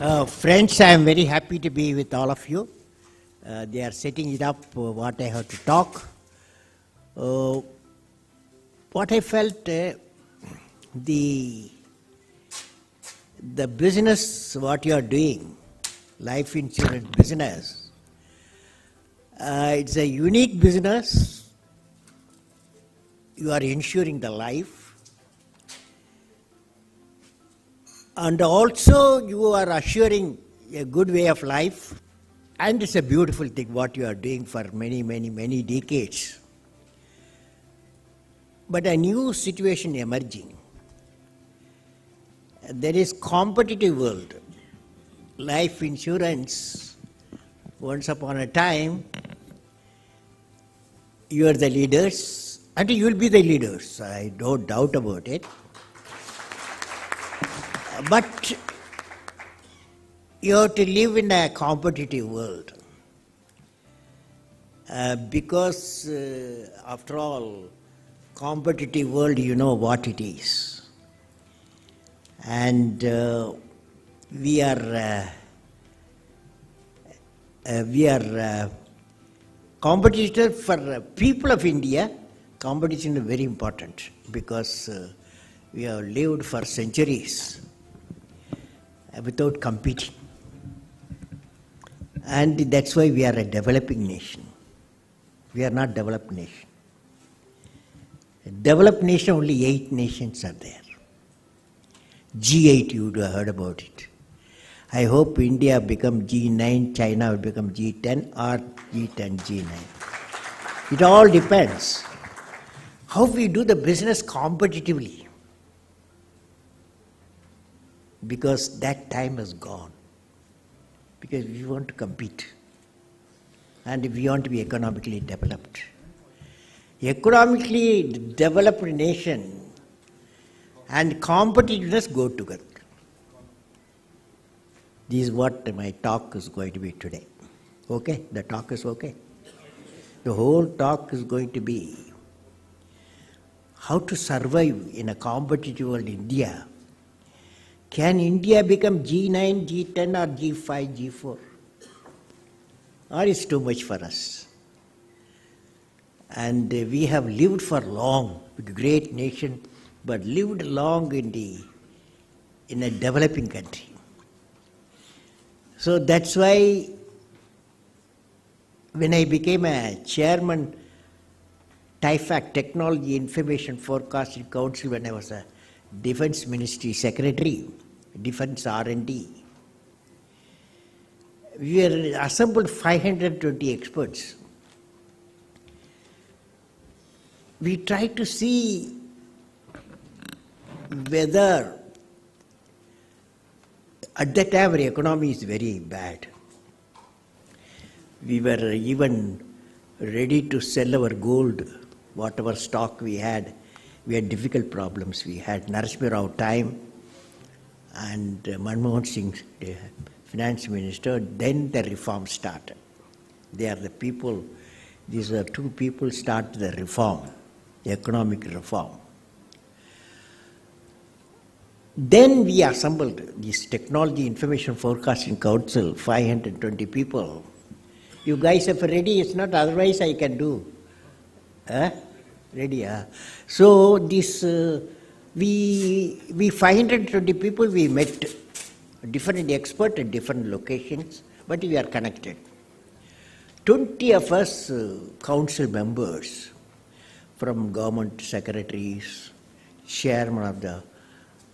Friends, I am very happy to be with all of you. They are setting it up what I have to talk. What I felt, the business what you are doing, life insurance business, it's a unique business. You are insuring the life. And also you are assuring a good way of life, and it's a beautiful thing what you are doing for many decades. But a new situation emerging. There is competitive world. Life insurance, once upon a time, you are the leaders, and you will be the leaders, I don't doubt about it. But you have to live in a competitive world because after all, competitive world, you know what it is. And we are competitors for people of India. Competition is very important because we have lived for centuries without competing. And that's why we are a developing nation. We are not developed nation. A developed nation, only 8 nations are there. G8, you would have heard about it. I hope India become G9, China will become G10 or G10, G9. It all depends how we do the business competitively. Because that time has gone. Because we want to compete. And we want to be economically developed. Economically developed nation and competitiveness go together. This is what my talk is going to be today. Okay? The talk is okay? The whole talk is going to be how to survive in a competitive world India. Can India become G9, G10 or G5, G4? Or is too much for us? And we have lived for long, with a great nation, but lived long in a developing country. So that's why when I became a chairman, TIFAC, Technology Information Forecasting Council, when I was a Defense Ministry Secretary, Defense R&D. We were assembled 520 experts. We tried to see whether at that time our economy is very bad. We were even ready to sell our gold, whatever stock we had. We had difficult problems. We had Narasimha Rao time and Manmohan Singh, the finance minister. Then the reform started. They are the people, these are 2 people started the reform, the economic reform. Then we assembled this Technology Information Forecasting Council, 520 people. You guys are ready? It's not otherwise I can do. Ready, So this, we 520 people, we met different experts at different locations, but we are connected. 20 of us council members, from government secretaries, chairman of the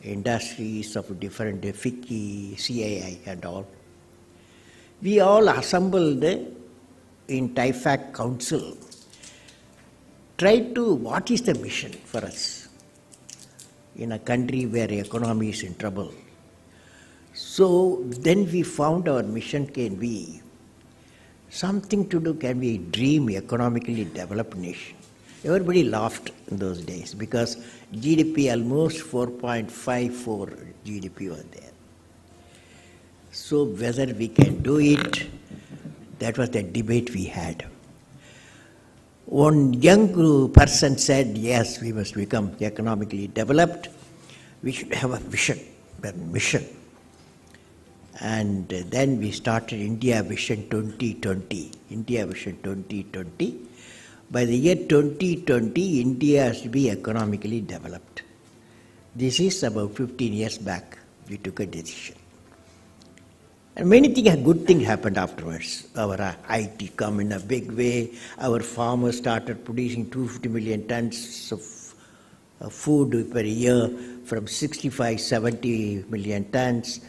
industries of different FICCI, CII and all. We all assembled in TIFAC council. Try to, what is the mission for us in a country where economy is in trouble? So then we found our mission can be something to do, can we dream economically developed nation? Everybody laughed in those days because GDP almost 4.54 GDP was there. So whether we can do it, that was the debate we had. One young person said, yes, we must become economically developed. We should have a vision, a mission. And then we started India Vision 2020. India Vision 2020. By the year 2020, India has to be economically developed. This is about 15 years back. We took a decision. And many things, good things happened afterwards. Our IT come in a big way. Our farmers started producing 250 million tons of food per year from 65, 70 million tons.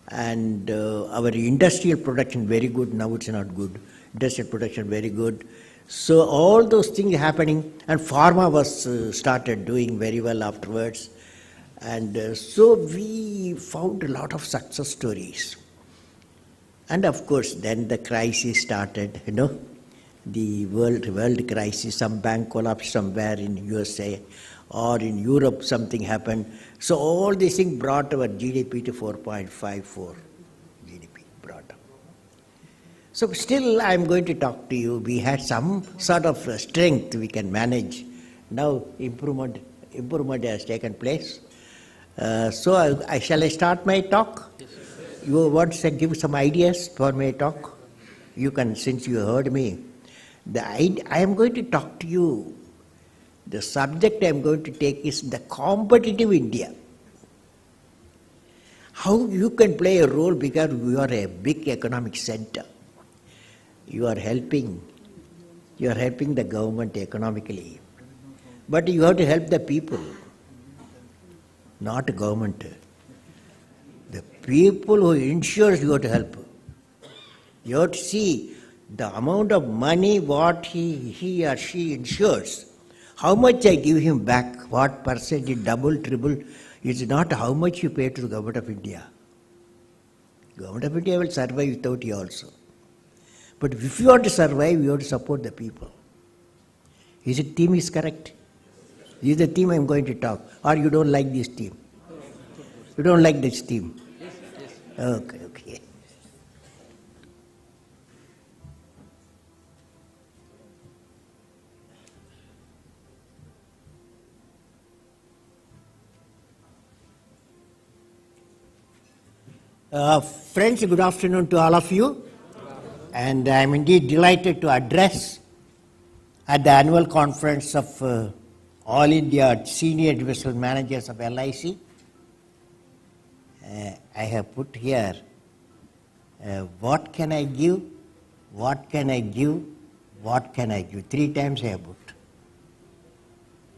And our industrial production very good. Now it's not good. Industrial production very good. So all those things happening, and pharma was started doing very well afterwards. And so we found a lot of success stories. And of course, then the crisis started, the world crisis, some bank collapse somewhere in USA or in Europe, something happened. So all these things brought our GDP to 4.54 GDP brought up. So still I'm going to talk to you. We had some sort of strength we can manage. Now improvement has taken place. So shall I start my talk? Yes. You want to give some ideas for my talk? You can, since you heard me. I am going to talk to you. The subject I am going to take is the competitive India. How you can play a role because you are a big economic center. You are helping the government economically. But you have to help the people, not the government. The people who insures you have to help. You have to see the amount of money what he or she insures. How much I give him back, what percentage, double, triple, is not how much you pay to the Government of India. Government of India will survive without you also. But if you want to survive, you have to support the people. Is the theme is correct? This is the theme I am going to talk. Or you don't like this theme? You don't like this theme? Yes. Okay. Friends, good afternoon to all of you. And I am indeed delighted to address at the annual conference of All India Senior Divisional Managers of LIC. I have put here, what can I give, what can I give, what can I give? 3 times I have put.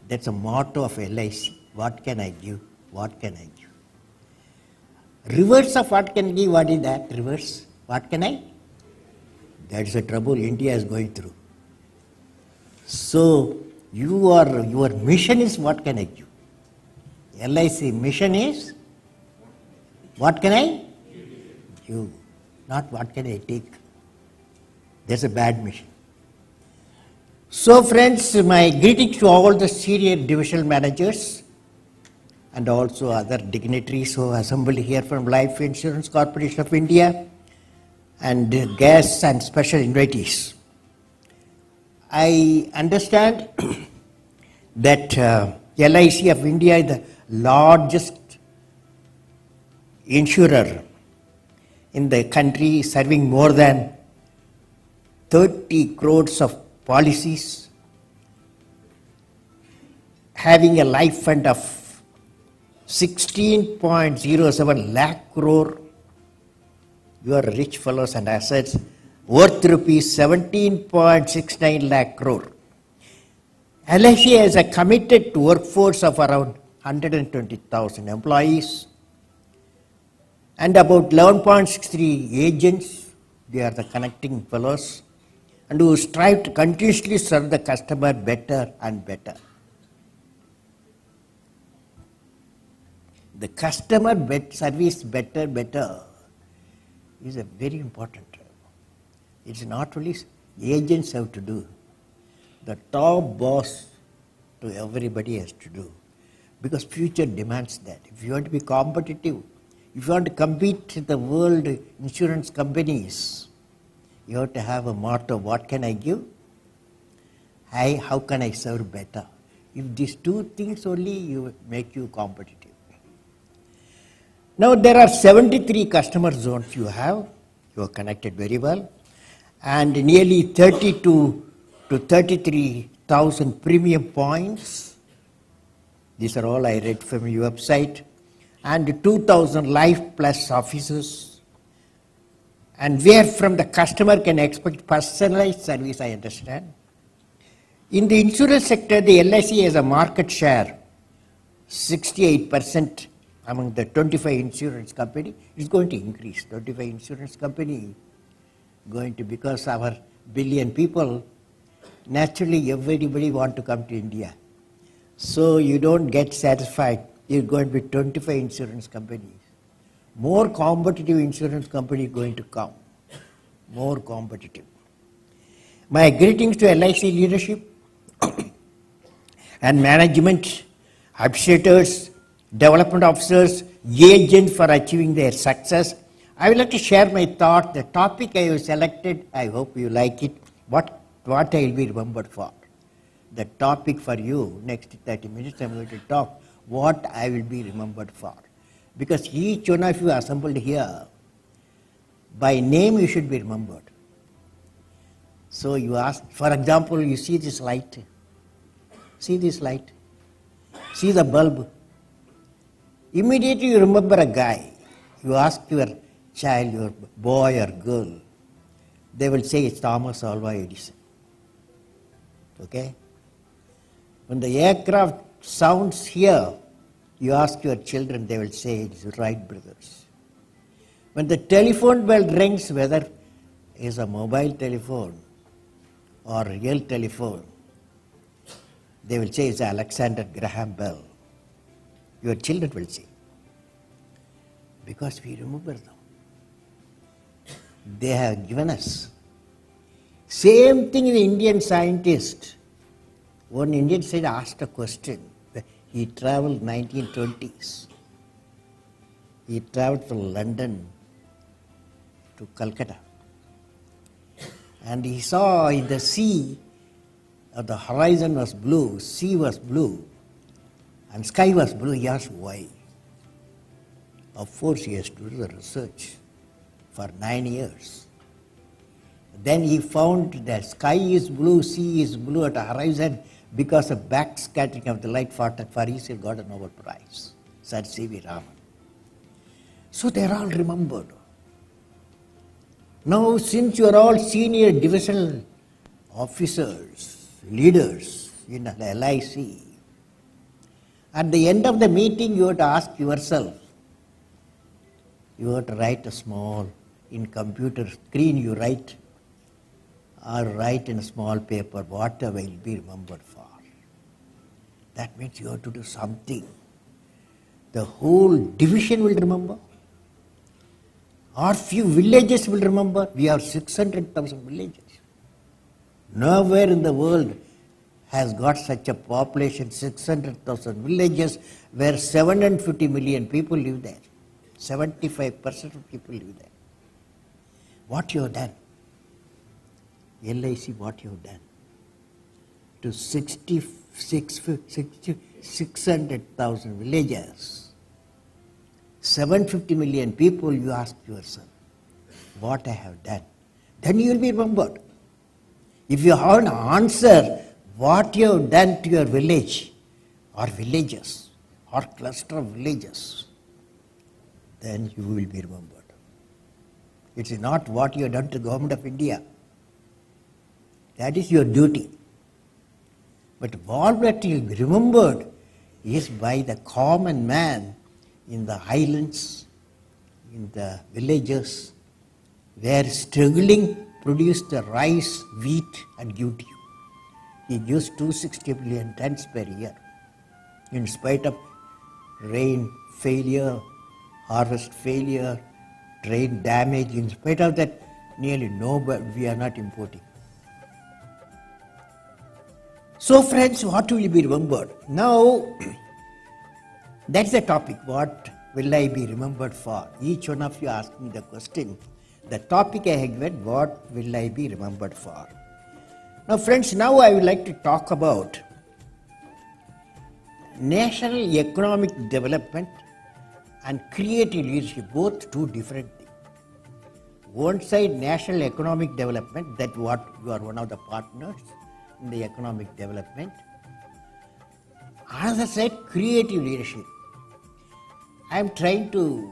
That's a motto of LIC. What can I give, what can I give? Reverse of what can I give, what is that? Reverse, what can I? That's the trouble India is going through. So, your mission is what can I give? LIC mission is what can I give? Not what can I take. That's a bad mission. So friends, my greetings to all the senior divisional managers and also other dignitaries who assembled here from Life Insurance Corporation of India and guests and special invitees. I understand that LIC of India is the largest insurer in the country, serving more than 30 crores of policies, having a life fund of 16.07 lakh crore. You are rich fellows and assets worth rupees 17.69 lakh crore. LIC has a committed workforce of around 120,000 employees and about 11.63 agents. They are the connecting fellows and who strive to continuously serve the customer better and better. The customer service better is a very important. It's not only agents have to do. The top boss to everybody has to do. Because future demands that. If you want to be competitive, if you want to compete with the world insurance companies, you have to have a motto, what can I give? How can I serve better? If these 2 things only make you competitive. Now there are 73 customer zones you have. You are connected very well. And nearly 32 to 33,000 premium points. These are all I read from your website. And 2,000 Life Plus offices. And where from the customer can expect personalized service, I understand. In the insurance sector, the LIC has a market share, 68% among the 25 insurance company. It's going to increase. 25 insurance company going to, because our billion people, naturally everybody want to come to India. So you don't get satisfied. You're going to be 25 insurance companies. More competitive insurance company going to come. More competitive. My greetings to LIC leadership and management, administrators, development officers, agents for achieving their success. I would like to share my thought. The topic I have selected, I hope you like it. What I will be remembered for. The topic for you, next 30 minutes I am going to talk what I will be remembered for. Because each one of you assembled here, by name you should be remembered. So you ask, for example, you see this light. See this light. See the bulb. Immediately you remember a guy. You ask your child, your boy or girl, they will say it's Thomas Alva Edison. Okay? When the aircraft sounds here, you ask your children, they will say it's Wright brothers. When the telephone bell rings, whether it's a mobile telephone or real telephone, they will say it's Alexander Graham Bell. Your children will say. Because we remember them. They have given us. Same thing the Indian scientist. One Indian scientist asked a question. He traveled 1920s. He traveled from London to Calcutta. And he saw in the sea, the horizon was blue, sea was blue, and sky was blue. He asked why. Of course, he has to do the research for 9 years. Then he found that sky is blue, sea is blue at the horizon because of backscattering of the light for he got a Nobel Prize. Sir C.V. Raman. So they are all remembered. Now, since you are all senior divisional officers, leaders in the LIC, at the end of the meeting you have to ask yourself, you have to write a small, in computer screen you write, or write in a small paper, what I will be remembered for. That means you have to do something. The whole division will remember. Or few villages will remember. We have 600,000 villages. Nowhere in the world has got such a population, 600,000 villages, where 750 million people live there. 75% of people live there. What you have done? LIC, what you have done? To 600,000 villages, 750 million people, you ask yourself, what I have done? Then you will be remembered. If you have an answer, what you have done to your village, or villages, or cluster of villages, then you will be remembered. It is not what you have done to the government of India. That is your duty. But what that you will be remembered is by the common man in the islands, in the villages, where struggling produce the rice, wheat and give to you. He gives 260 million tons per year. In spite of rain failure, harvest failure, trade damage, in spite of that, nearly we are not importing. So friends, what will be remembered? Now, that's the topic. What will I be remembered for? Each one of you asked me the question. The topic I have given, what will I be remembered for? Now friends, now I would like to talk about national economic development and creative leadership, both two different things. One side, national economic development, that what you are one of the partners in the economic development. Another side, creative leadership. I am trying to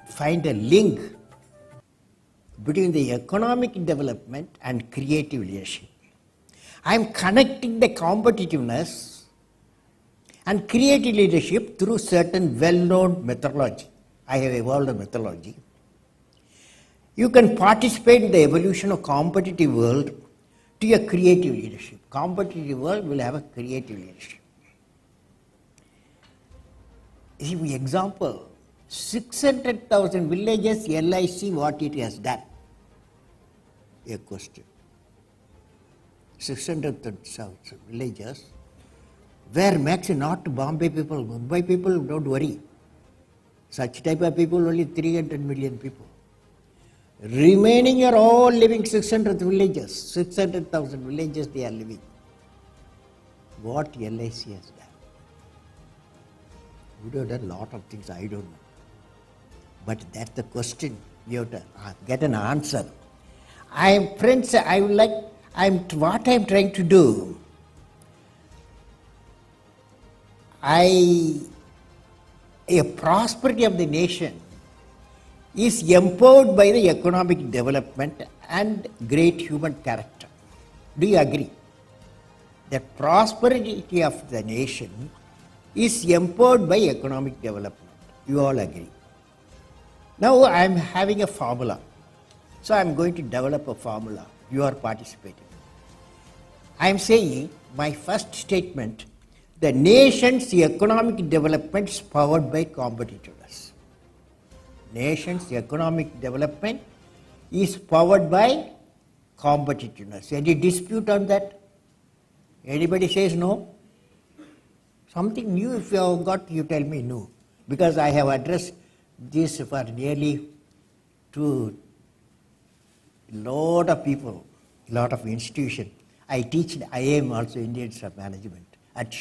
find a link between the economic development and creative leadership. I am connecting the competitiveness and creative leadership through certain well-known methodology. I have evolved a methodology. You can participate in the evolution of competitive world to a creative leadership. Competitive world will have a creative leadership. For example, 600,000 villages, LIC, what it has done? A question. 600,000 villages, where max not Bombay people, Mumbai people, don't worry. Such type of people, only 300 million people. Remaining are all living 600 villages, 600,000 villages they are living. What LIC has done? Would have done a lot of things, I don't know. But that's the question, you have to get an answer. Friends, what I am trying to do, a prosperity of the nation is empowered by the economic development and great human character. Do you agree? The prosperity of the nation is empowered by economic development. You all agree. Now I am having a formula. So I am going to develop a formula. You are participating. I am saying, my first statement, the nation's economic development is powered by competitiveness. Nation's economic development is powered by competitiveness. Any dispute on that? Anybody says no? Something new if you have got, you tell me no. Because I have addressed this for nearly to lot of people, lot of institutions. I teach IIM also, Indian Management, at